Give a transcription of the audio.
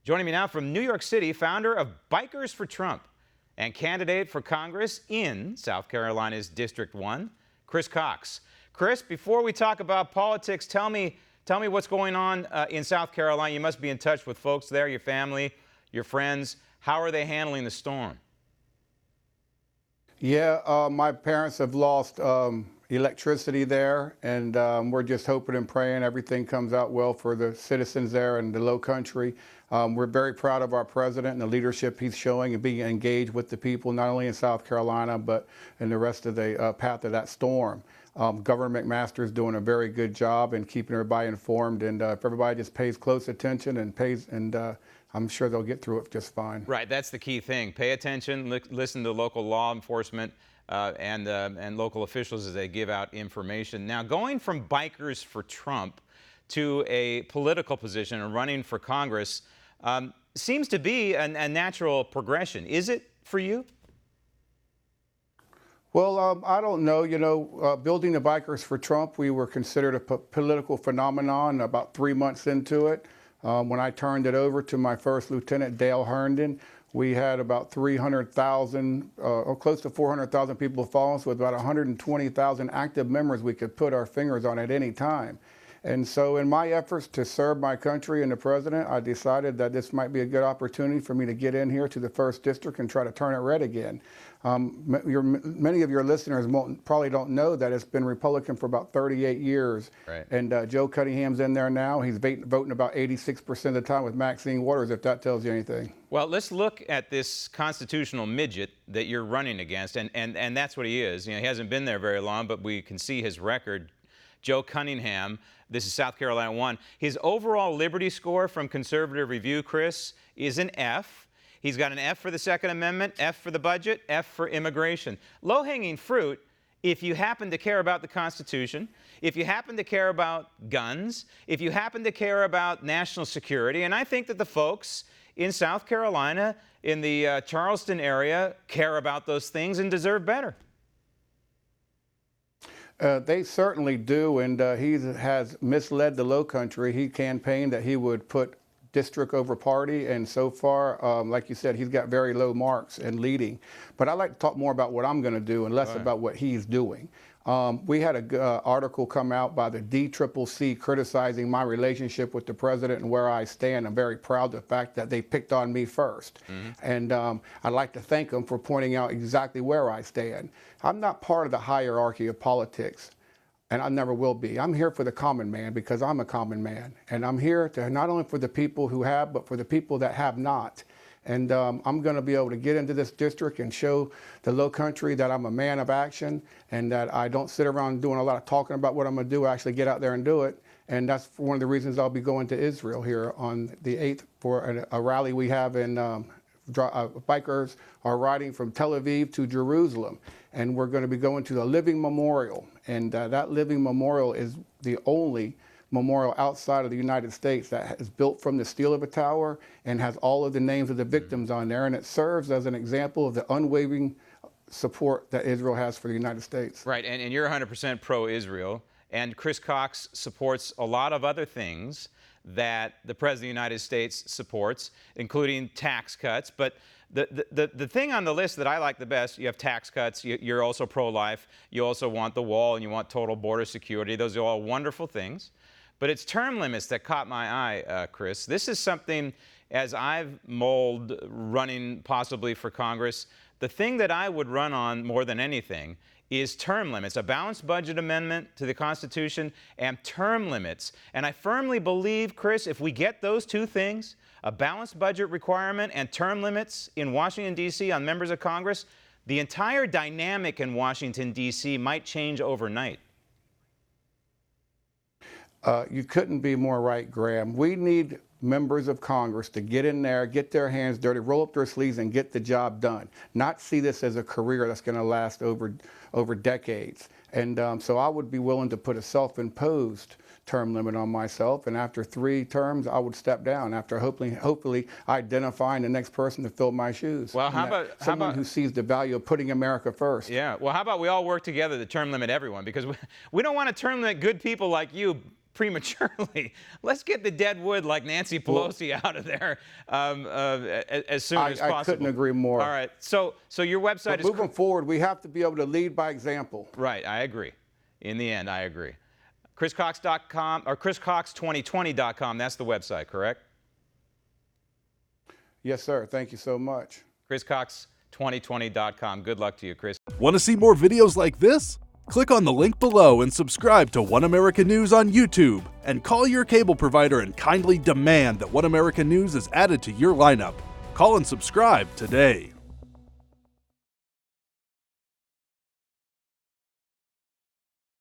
Joining me now from New York City, founder of Bikers for Trump and candidate for Congress in South Carolina's District 1, Chris Cox. Chris, before we talk about politics, tell me what's going on in South Carolina. You must be in touch with folks there, your family, your friends. How are they handling the storm? Yeah, my parents have lost electricity there, and we're just hoping and praying everything comes out well for the citizens there in the Low Country. We're very proud of our president and the leadership he's showing and being engaged with the people, not only in South Carolina, but in the rest of the path of that storm. Governor McMaster is doing a very good job in keeping everybody informed, and if everybody just pays close attention and I'm sure they'll get through it just fine. Right, that's the key thing. Pay attention, listen to local law enforcement and local officials as they give out information. Now, going from Bikers for Trump to a political position and running for Congress seems to be a natural progression. Is it for you? Well, I don't know. You know, building the Bikers for Trump, we were considered a political phenomenon about 3 months into it. When I turned it over to my first lieutenant, Dale Herndon, we had about 300,000 or close to 400,000 people follow us with about 120,000 active members we could put our fingers on at any time. And so in my efforts to serve my country and the president, I decided that this might be a good opportunity for me to get in here to the 1st District and try to turn it red again. Many of your listeners probably don't know that it's been Republican for about 38 years. Right. And Joe Cunningham's in there now. He's voting about 86% of the time with Maxine Waters, if that tells you anything. Well, let's look at this constitutional midget that you're running against, and that's what he is. You know, he hasn't been there very long, but we can see his record. Joe Cunningham, this is South Carolina 1. His overall liberty score from Conservative Review, Chris, is an F. He's got an F for the Second Amendment, F for the budget, F for immigration. Low-hanging fruit, if you happen to care about the Constitution, if you happen to care about guns, if you happen to care about national security, and I think that the folks in South Carolina, in the Charleston area, care about those things and deserve better. They certainly do, and he has misled the Low Country. He campaigned that he would put district over party, and so far, like you said, he's got very low marks in leading. But I'd like to talk more about what I'm going to do and less about what he's doing. We had an article come out by the DCCC criticizing my relationship with the president and where I stand. I'm very proud of the fact that they picked on me first. And I'd like to thank them for pointing out exactly where I stand. I'm not part of the hierarchy of politics, and I never will be. I'm here for the common man because I'm a common man. And I'm here to not only for the people who have, but for the people that have not. And I'm going to be able to get into this district and show the Low Country that I'm a man of action and that I don't sit around doing a lot of talking about what I'm going to do. I actually get out there and do it. And that's one of the reasons I'll be going to Israel here on the 8th for a rally we have in bikers are riding from Tel Aviv to Jerusalem. And we're going to be going to the Living Memorial. And that Living Memorial is the only memorial outside of the United States that is built from the steel of a tower and has all of the names of the victims on there. And it serves as an example of the unwavering support that Israel has for the United States. Right, and you're 100% pro-Israel. And Chris Cox supports a lot of other things that the President of the United States supports, including tax cuts. But the thing on the list that I like the best, you have tax cuts, you're also pro-life, you also want the wall, and you want total border security. Those are all wonderful things. But it's term limits that caught my eye, Chris. This is something, as I've mulled running possibly for Congress, the thing that I would run on more than anything is term limits, a balanced budget amendment to the Constitution and term limits. And I firmly believe, Chris, if we get those two things, a balanced budget requirement and term limits in Washington, D.C. on members of Congress, the entire dynamic in Washington, D.C. might change overnight. You couldn't be more right, Graham. We need members of Congress to get in there, get their hands dirty, roll up their sleeves, and get the job done. Not see this as a career that's going to last over decades. And so I would be willing to put a self-imposed term limit on myself, and after 3 terms, I would step down. After hopefully identifying the next person to fill my shoes. Well, how about someone who sees the value of putting America first? Yeah. Well, how about we all work together to term limit everyone, because we don't want to term limit good people like you prematurely. Let's get the dead wood like Nancy Pelosi out of there as soon as possible. I couldn't agree more. All right. So your website is moving forward. We have to be able to lead by example. Right. I agree. In the end, I agree. ChrisCox.com or ChrisCox2020.com. That's the website, correct? Yes, sir. Thank you so much. ChrisCox2020.com. Good luck to you, Chris. Want to see more videos like this? Click on the link below and subscribe to One American News on YouTube, and call your cable provider and kindly demand that One American News is added to your lineup. Call and subscribe today.